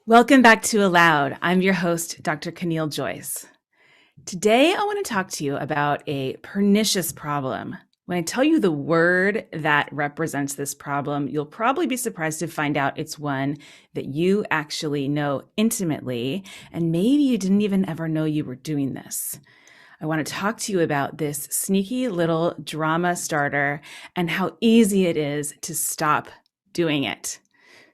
Welcome back to Aloud. I'm your host, Dr. Caneel Joyce. Today, I want to talk to you about a pernicious problem. When I tell you the word that represents this problem, you'll probably be surprised to find out it's one that you actually know intimately, and maybe you didn't even ever know you were doing this. I want to talk to you about this sneaky little drama starter and how easy it is to stop doing it.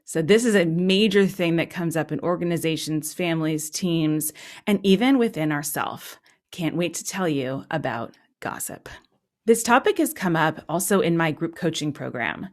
So this is a major thing that comes up in organizations, families, teams, and even within ourselves. Can't wait to tell you about gossip. This topic has come up also in my group coaching program.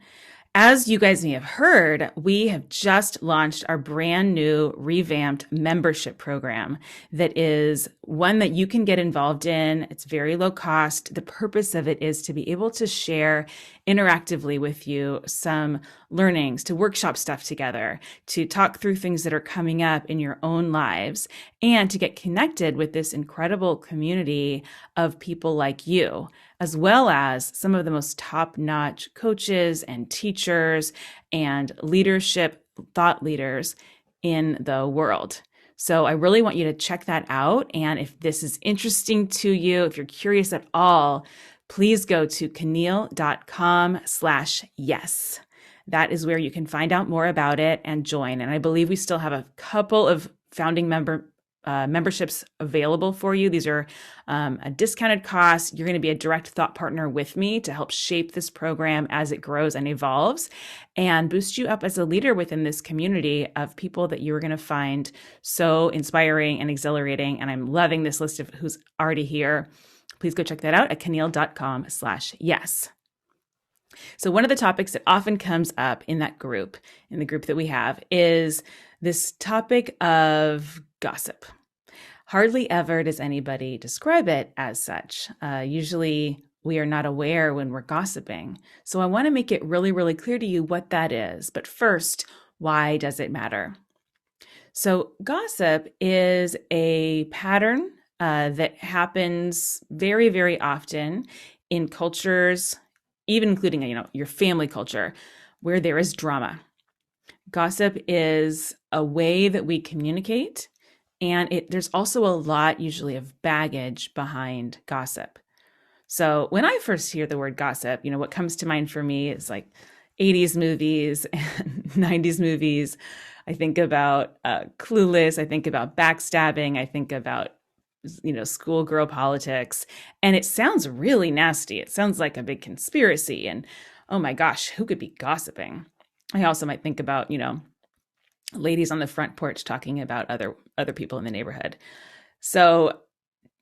As you guys may have heard, we have just launched our brand new revamped membership program that is one that you can get involved in. It's very low cost. The purpose of it is to be able to share interactively with you some learnings, to workshop stuff together, to talk through things that are coming up in your own lives, and to get connected with this incredible community of people like you, as well as some of the most top-notch coaches and teachers and leadership thought leaders in the world. So I really want you to check that out. And if this is interesting to you, if you're curious at all, please go to caneel.com/yes. That is where you can find out more about it and join. And I believe we still have a couple of founding memberships available for you. These are a discounted cost. You're going to be a direct thought partner with me to help shape this program as it grows and evolves and boost you up as a leader within this community of people that you are going to find so inspiring and exhilarating. And I'm loving this list of who's already here. Please go check that out at caneel.com/yes. So one of the topics that often comes up in that group, in the group that we have, is this topic of gossip. Hardly ever does anybody describe it as such. Usually we are not aware when we're gossiping. So I want to make it really, really clear to you what that is. But first, why does it matter? So gossip is a pattern that happens very, very often in cultures, even including, your family culture, where there is drama. Gossip is a way that we communicate, and there's also a lot usually of baggage behind gossip. So when I first hear the word gossip, what comes to mind for me is like 80s movies and 90s movies. I think about Clueless. I think about backstabbing. I think about schoolgirl politics. And it sounds really nasty. It sounds like a big conspiracy. And oh my gosh, who could be gossiping? I also might think about, ladies on the front porch talking about other people in the neighborhood. So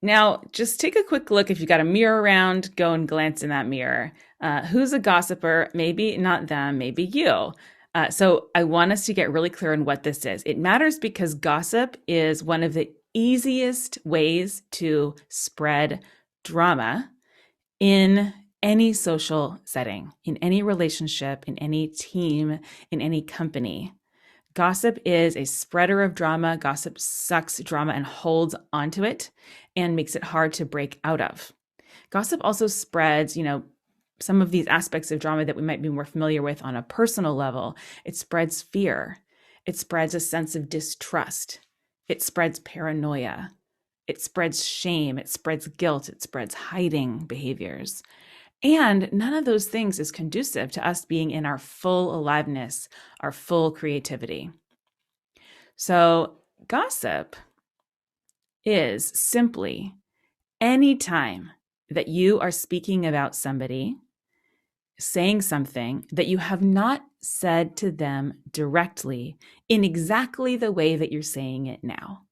now just take a quick look. If you got a mirror around, go and glance in that mirror. Who's a gossiper? Maybe not them, maybe you. So I want us to get really clear on what this is. It matters because gossip is one of the easiest ways to spread drama in any social setting, in any relationship, in any team, in any company. Gossip is a spreader of drama. Gossip sucks drama and holds onto it and makes it hard to break out of. Gossip also spreads, some of these aspects of drama that we might be more familiar with on a personal level. It spreads fear. It spreads a sense of distrust. It spreads paranoia. It spreads shame. It spreads guilt. It spreads hiding behaviors. And none of those things is conducive to us being in our full aliveness, our full creativity. So gossip is simply any time that you are speaking about somebody, saying something that you have not said to them directly in exactly the way that you're saying it now.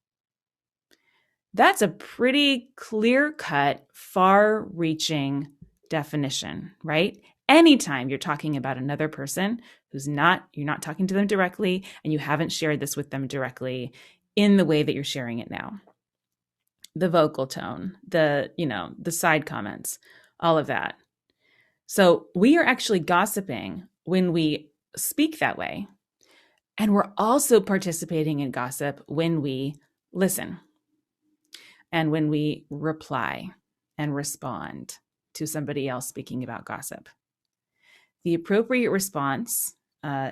That's a pretty clear-cut, far-reaching definition, right? Anytime you're talking about another person you're not talking to them directly, and you haven't shared this with them directly in the way that you're sharing it now. The vocal tone, the side comments, all of that. So we are actually gossiping when we speak that way. And we're also participating in gossip when we listen and when we reply and respond to somebody else speaking about gossip. The appropriate response,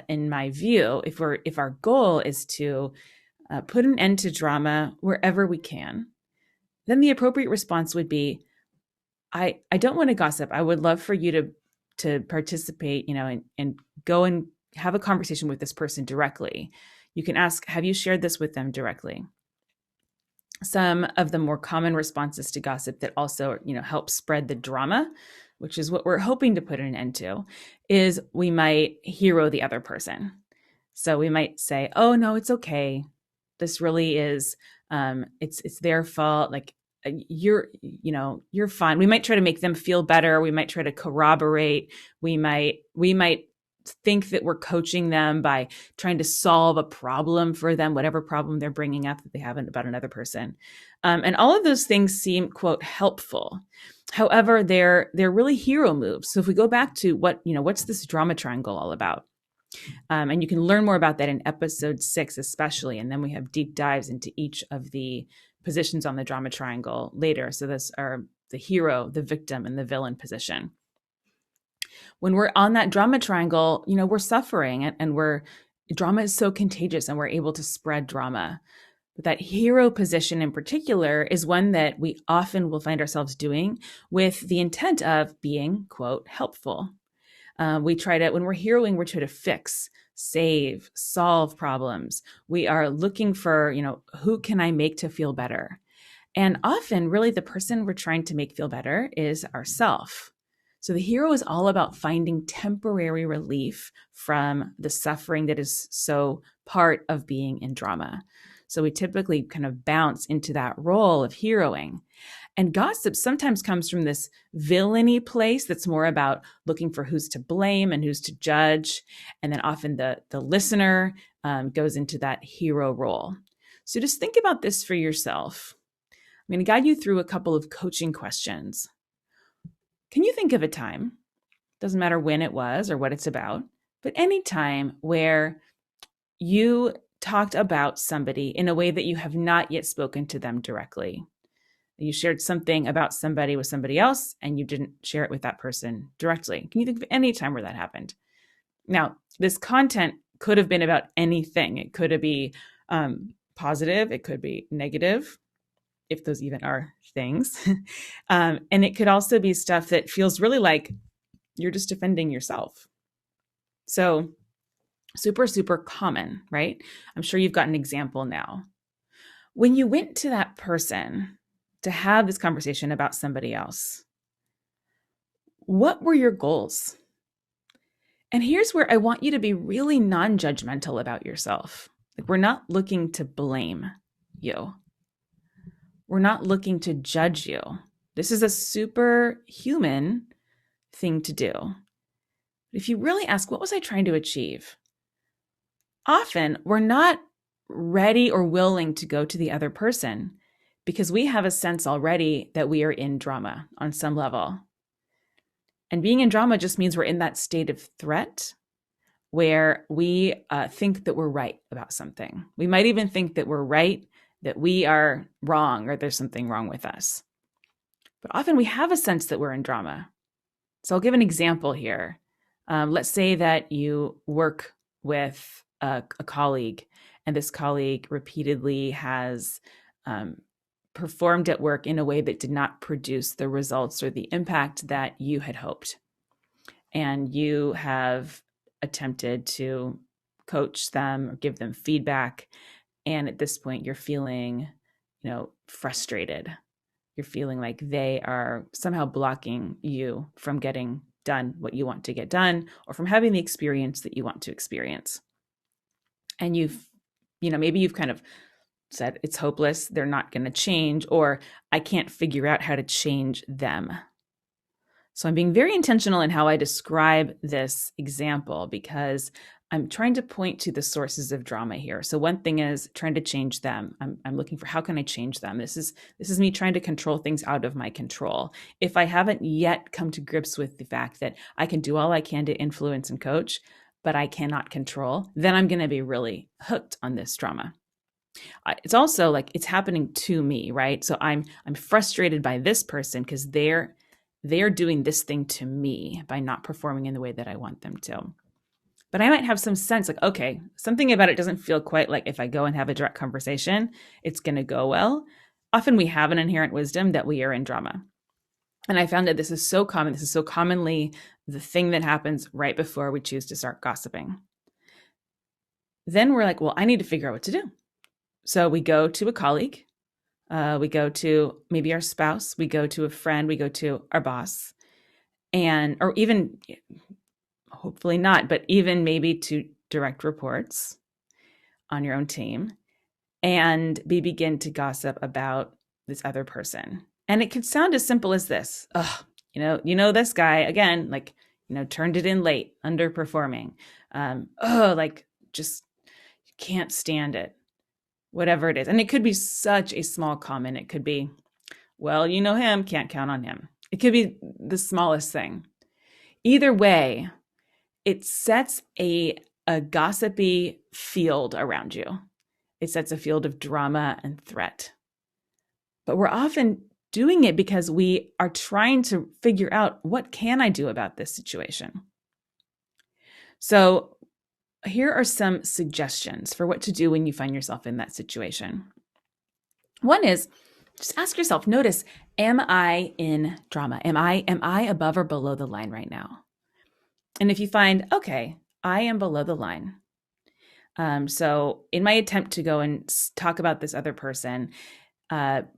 in my view, if our goal is to Put an end to drama wherever we can. Then the appropriate response would be, I don't want to gossip. I would love for you to participate, and go and have a conversation with this person directly. You can ask, have you shared this with them directly? Some of the more common responses to gossip that also, help spread the drama, which is what we're hoping to put an end to, is we might hero the other person. So we might say, "Oh no, it's okay. This really is, it's their fault. Like you're fine." We might try to make them feel better. We might try to corroborate. We might think that we're coaching them by trying to solve a problem for them, whatever problem they're bringing up that they haven't about another person. And all of those things seem, quote, helpful. However, they're really hero moves. So if we go back to what's this drama triangle all about? And you can learn more about that in episode 6, especially. And then we have deep dives into each of the positions on the drama triangle later. So this are the hero, the victim, and the villain position. When we're on that drama triangle, we're suffering, and drama is so contagious, and we're able to spread drama. But that hero position in particular is one that we often will find ourselves doing with the intent of being, quote, helpful. When we're heroing, we're trying to fix, save, solve problems. We are looking for, who can I make to feel better? And often, really, the person we're trying to make feel better is ourself. So the hero is all about finding temporary relief from the suffering that is so part of being in drama. So we typically kind of bounce into that role of heroing. And gossip sometimes comes from this villainy place that's more about looking for who's to blame and who's to judge. And then often the listener goes into that hero role. So just think about this for yourself. I'm going to guide you through a couple of coaching questions. Can you think of a time, doesn't matter when it was or what it's about, but any time where you talked about somebody in a way that you have not yet spoken to them directly? You shared something about somebody with somebody else, and you didn't share it with that person directly. Can you think of any time where that happened? Now, this content could have been about anything. It could be positive. It could be negative, if those even are things. And it could also be stuff that feels really like you're just defending yourself. So super, super common, right? I'm sure you've got an example now. When you went to that person to have this conversation about somebody else, what were your goals? And here's where I want you to be really non-judgmental about yourself. Like, we're not looking to blame you. We're not looking to judge you. This is a super human thing to do. If you really ask, what was I trying to achieve? Often we're not ready or willing to go to the other person because we have a sense already that we are in drama on some level. And being in drama just means we're in that state of threat where we think that we're right about something. We might even think that we're right, that we are wrong, or there's something wrong with us. But often we have a sense that we're in drama. So I'll give an example here. Let's say that you work with a colleague, and this colleague repeatedly has performed at work in a way that did not produce the results or the impact that you had hoped. And you have attempted to coach them or give them feedback. And at this point, you're feeling, frustrated. You're feeling like they are somehow blocking you from getting done what you want to get done, or from having the experience that you want to experience. And maybe you've kind of said it's hopeless, they're not going to change, or I can't figure out how to change them. So I'm being very intentional in how I describe this example because I'm trying to point to the sources of drama here. So one thing is trying to change them. I'm looking for how can I change them? This is me trying to control things out of my control. If I haven't yet come to grips with the fact that I can do all I can to influence and coach, but I cannot control, then I'm going to be really hooked on this drama. It's also like it's happening to me, right? So I'm frustrated by this person because they're doing this thing to me by not performing in the way that I want them to. but I might have some sense like, okay, something about it doesn't feel quite like if I go and have a direct conversation, it's going to go well. Often we have an inherent wisdom that we are in drama. And I found that this is so common. This is so commonly the thing that happens right before we choose to start gossiping. Then we're like, well, I need to figure out what to do. So we go to a colleague, we go to maybe our spouse, we go to a friend, we go to our boss, and or even hopefully not, but even maybe to direct reports on your own team, and we begin to gossip about this other person. And it could sound as simple as this. Oh, this guy again, like, turned it in late, underperforming. Like just can't stand it. Whatever it is. And it could be such a small comment. It could be, well, you know him, can't count on him. It could be the smallest thing. Either way, it sets a gossipy field around you. It sets a field of drama and threat. But we're often doing it because we are trying to figure out, what can I do about this situation? So here are some suggestions for what to do when you find yourself in that situation. One is just ask yourself, notice, am I in drama? Am I above or below the line right now? And if you find, okay, I am below the line. So in my attempt to go and talk about this other person,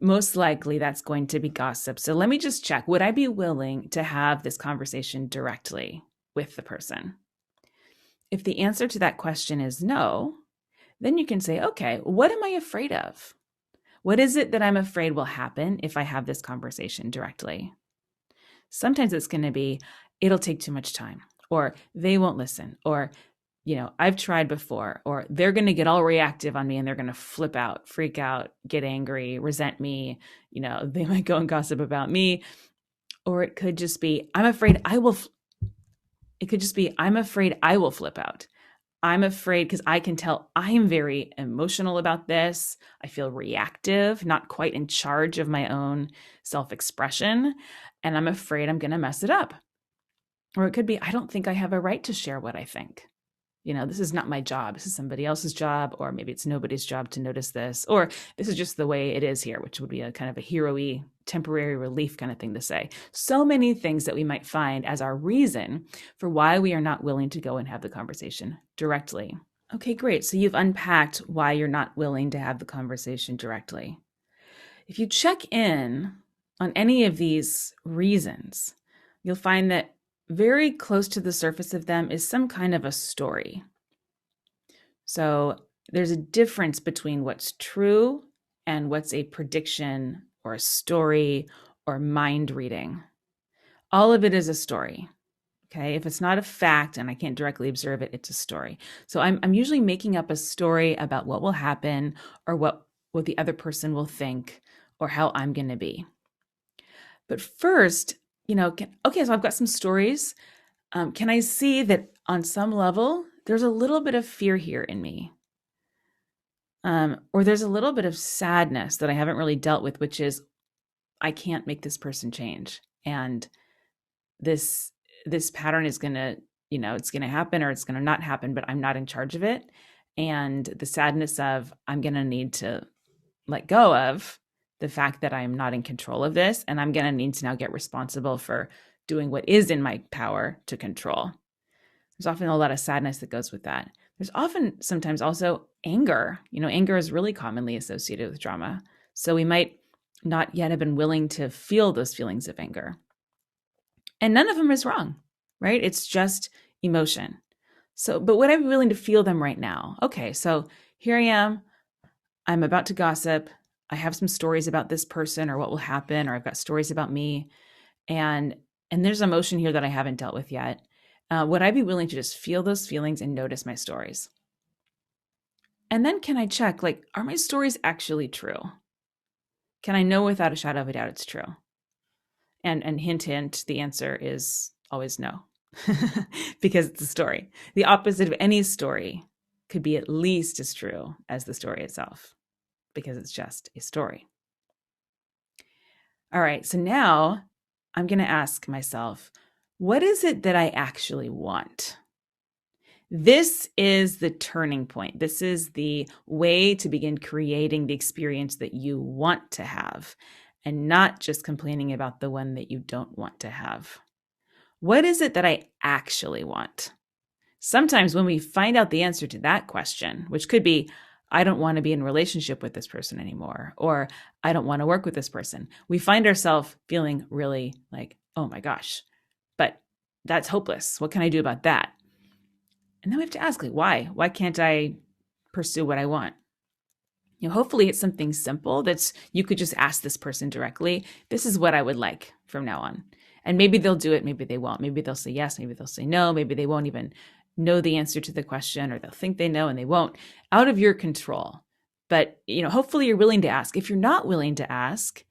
most likely that's going to be gossip. So let me just check. Would I be willing to have this conversation directly with the person? If the answer to that question is no, then you can say, okay, what am I afraid of? What is it that I'm afraid will happen if I have this conversation directly? Sometimes it's going to be, it'll take too much time, or they won't listen, or, I've tried before, or they're going to get all reactive on me and they're going to flip out, freak out, get angry, resent me. They might go and gossip about me. Or it could just be, I'm afraid I will flip out. I'm afraid because I can tell I'm very emotional about this. I feel reactive, not quite in charge of my own self-expression, and I'm afraid I'm going to mess it up. Or it could be, I don't think I have a right to share what I think. This is not my job. This is somebody else's job, or maybe it's nobody's job to notice this, or this is just the way it is here, which would be a kind of a hero-y, temporary relief kind of thing to say. So many things that we might find as our reason for why we are not willing to go and have the conversation directly. Okay, great. So you've unpacked why you're not willing to have the conversation directly. If you check in on any of these reasons, you'll find that very close to the surface of them is some kind of a story. So there's a difference between what's true and what's a prediction or a story or mind reading. All of it is a story. Okay, if it's not a fact and I can't directly observe it, it's a story. So I'm usually making up a story about what will happen, or what the other person will think, or how I'm going to be. But first, so I've got some stories. Can I see that on some level, there's a little bit of fear here in me? Or there's a little bit of sadness that I haven't really dealt with, which is, I can't make this person change. And this pattern is going to, it's going to happen or it's going to not happen, but I'm not in charge of it. And the sadness of, I'm going to need to let go of the fact that I'm not in control of this, and I'm going to need to now get responsible for doing what is in my power to control. There's often a lot of sadness that goes with that. There's often sometimes also anger. Anger is really commonly associated with drama. So we might not yet have been willing to feel those feelings of anger. And none of them is wrong, right? It's just emotion. So, but would I be willing to feel them right now? Okay, so here I am. I'm about to gossip. I have some stories about this person or what will happen, or I've got stories about me. And there's emotion here that I haven't dealt with yet. Would I be willing to just feel those feelings and notice my stories? And then can I check, are my stories actually true? Can I know without a shadow of a doubt it's true? And hint, hint, the answer is always no, because it's a story. The opposite of any story could be at least as true as the story itself, because it's just a story. All right, so now I'm going to ask myself, what is it that I actually want? This is the turning point. This is the way to begin creating the experience that you want to have and not just complaining about the one that you don't want to have. What is it that I actually want? Sometimes when we find out the answer to that question, which could be, I don't want to be in a relationship with this person anymore, or I don't want to work with this person, we find ourselves feeling really like, oh my gosh, but that's hopeless. What can I do about that? And then we have to ask, like, why? Why can't I pursue what I want? Hopefully it's something simple that's you could just ask this person directly. This is what I would like from now on. And maybe they'll do it, maybe they won't. Maybe they'll say yes, maybe they'll say no, maybe they won't even know the answer to the question, or they'll think they know and they won't. Out of your control. But, hopefully you're willing to ask. If you're not willing to ask,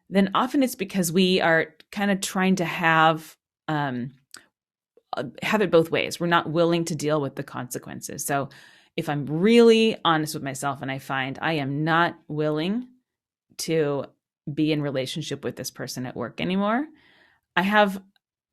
then often it's because we are kind of trying to have it both ways. We're not willing to deal with the consequences. So if I'm really honest with myself and I find I am not willing to be in relationship with this person at work anymore, I have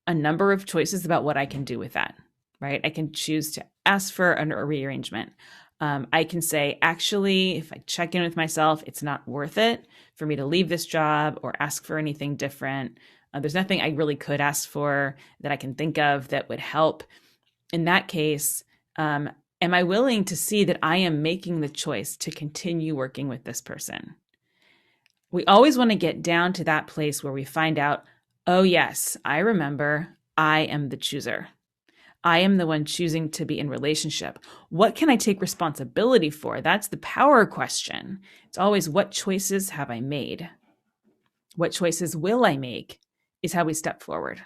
a number of choices about what I can do with that, right? I can choose to ask for a rearrangement. I can say, actually, if I check in with myself, it's not worth it for me to leave this job or ask for anything different. There's nothing I really could ask for that I can think of that would help. In that case, am I willing to see that I am making the choice to continue working with this person? We always want to get down to that place where we find out, oh yes, I remember, I am the chooser. I am the one choosing to be in relationship. What can I take responsibility for? That's the power question. It's always, what choices have I made? What choices will I make is how we step forward.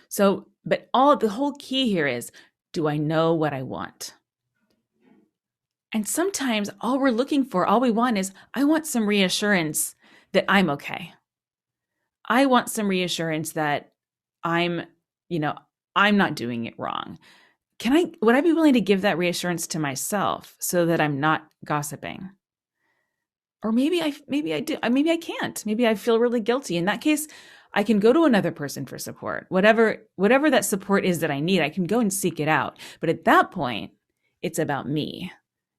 So, but the whole key here is, do I know what I want? And sometimes all we're looking for, all we want is, I want some reassurance that I'm okay. I want some reassurance that I'm not doing it wrong. Would I be willing to give that reassurance to myself so that I'm not gossiping? Or maybe I do. Maybe I can't. Maybe I feel really guilty. In that case, I can go to another person for support. Whatever that support is that I need, I can go and seek it out. But at that point, it's about me.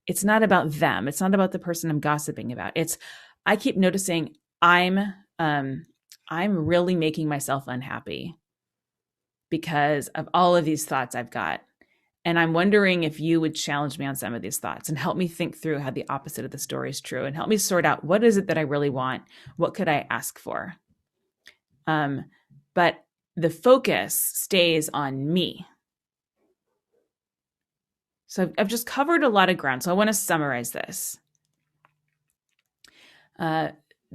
It's not about them. It's not about the person I'm gossiping about. I keep noticing I'm really making myself unhappy because of all of these thoughts I've got. And I'm wondering if you would challenge me on some of these thoughts and help me think through how the opposite of the story is true and help me sort out, what is it that I really want? What could I ask for? But the focus stays on me. So I've just covered a lot of ground. So I want to summarize this.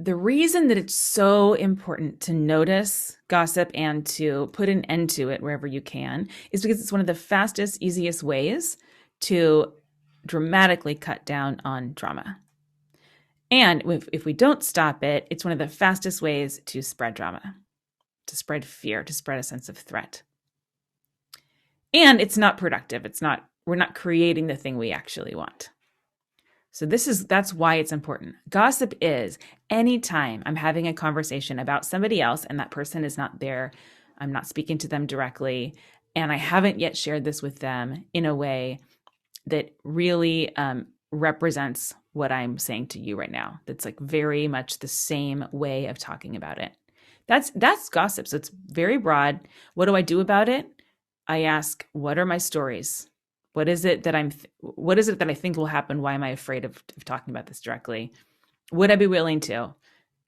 The reason that it's so important to notice gossip and to put an end to it wherever you can is because it's one of the fastest, easiest ways to dramatically cut down on drama. And if we don't stop it, it's one of the fastest ways to spread drama, to spread fear, to spread a sense of threat. And it's not productive. We're not creating the thing we actually want. So that's why it's important. Gossip is anytime I'm having a conversation about somebody else and that person is not there, I'm not speaking to them directly, and I haven't yet shared this with them in a way that really represents what I'm saying to you right now. That's like very much the same way of talking about it. That's gossip. So it's very broad. What do I do about it? I ask, what are my stories? What is it that I think will happen? Why am I afraid of talking about this directly? Would I be willing to?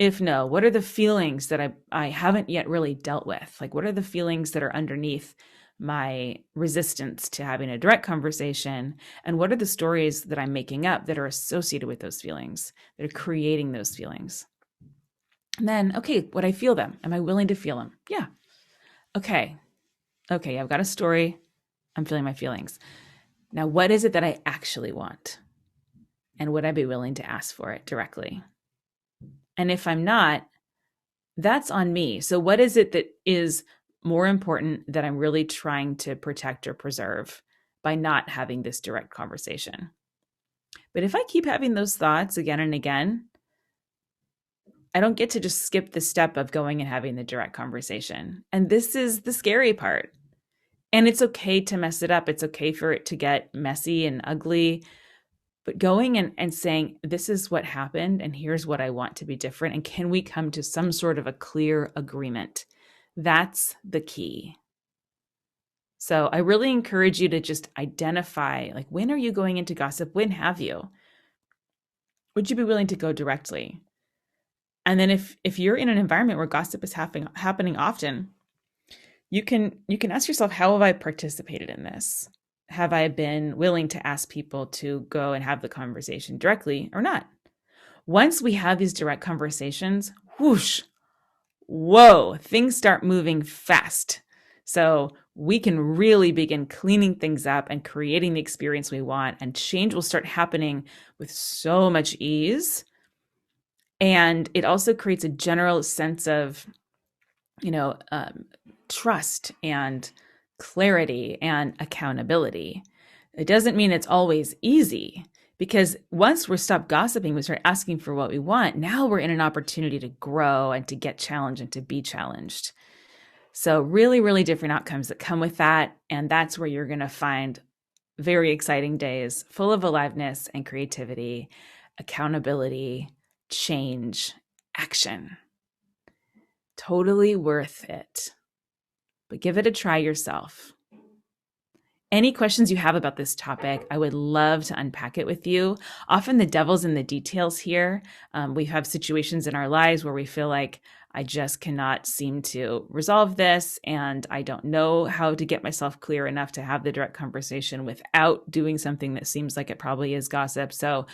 If no, what are the feelings that I haven't yet really dealt with? Like, what are the feelings that are underneath my resistance to having a direct conversation? And what are the stories that I'm making up that are associated with those feelings, that are creating those feelings? And then, okay, would I feel them? Am I willing to feel them? Yeah. Okay, I've got a story. I'm feeling my feelings. Now, what is it that I actually want? And would I be willing to ask for it directly? And if I'm not, that's on me. So what is it that is more important that I'm really trying to protect or preserve by not having this direct conversation? But if I keep having those thoughts again and again, I don't get to just skip the step of going and having the direct conversation. And this is the scary part. And it's okay to mess it up. It's okay for it to get messy and ugly. But going and saying, this is what happened, and here's what I want to be different. And can we come to some sort of a clear agreement? That's the key. So I really encourage you to just identify, like, when are you going into gossip? When have you? Would you be willing to go directly? And then if you're in an environment where gossip is happening often, you can ask yourself, how have I participated in this? Have I been willing to ask people to go and have the conversation directly or not? Once we have these direct conversations, whoosh, whoa, things start moving fast. So we can really begin cleaning things up and creating the experience we want, and change will start happening with so much ease. And it also creates a general sense of, trust and clarity and accountability. It doesn't mean it's always easy, because once we stop gossiping, we start asking for what we want. Now we're in an opportunity to grow and to get challenged and to be challenged. So really, really different outcomes that come with that. And that's where you're going to find very exciting days full of aliveness and creativity, accountability, change, action. Totally worth it. But give it a try yourself. Any questions you have about this topic, I would love to unpack it with you. Often the devil's in the details here. We have situations in our lives where we feel like, I just cannot seem to resolve this, and I don't know how to get myself clear enough to have the direct conversation without doing something that seems like it probably is gossip. So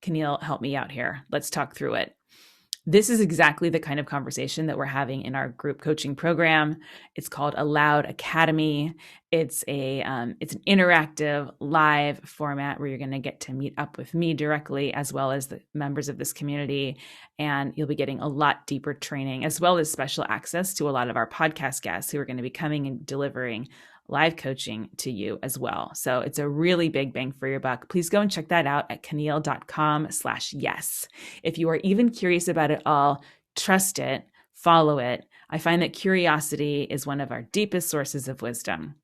Caneel, help me out here. Let's talk through it. This is exactly the kind of conversation that we're having in our group coaching program. It's called Aloud Academy. It's an interactive live format where you're going to get to meet up with me directly, as well as the members of this community. And you'll be getting a lot deeper training, as well as special access to a lot of our podcast guests who are going to be coming and delivering live coaching to you as well. So it's a really big bang for your buck. Please go and check that out at caneel.com/yes. If you are even curious about it all, trust it, follow it. I find that curiosity is one of our deepest sources of wisdom.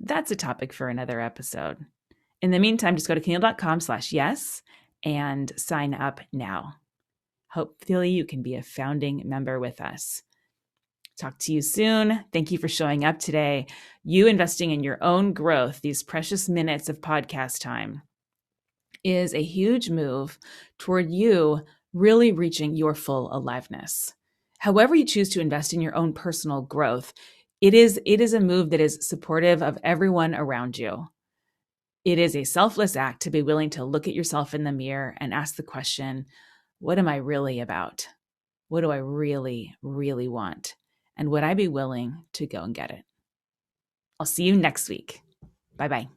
That's a topic for another episode. In the meantime, just go to caneel.com/yes and sign up now. Hopefully you can be a founding member with us. Talk to you soon. Thank you for showing up today. You investing in your own growth, these precious minutes of podcast time, is a huge move toward you really reaching your full aliveness. However you choose to invest in your own personal growth, it is a move that is supportive of everyone around you. It is a selfless act to be willing to look at yourself in the mirror and ask the question, what am I really about? What do I really, really want? And would I be willing to go and get it? I'll see you next week. Bye-bye.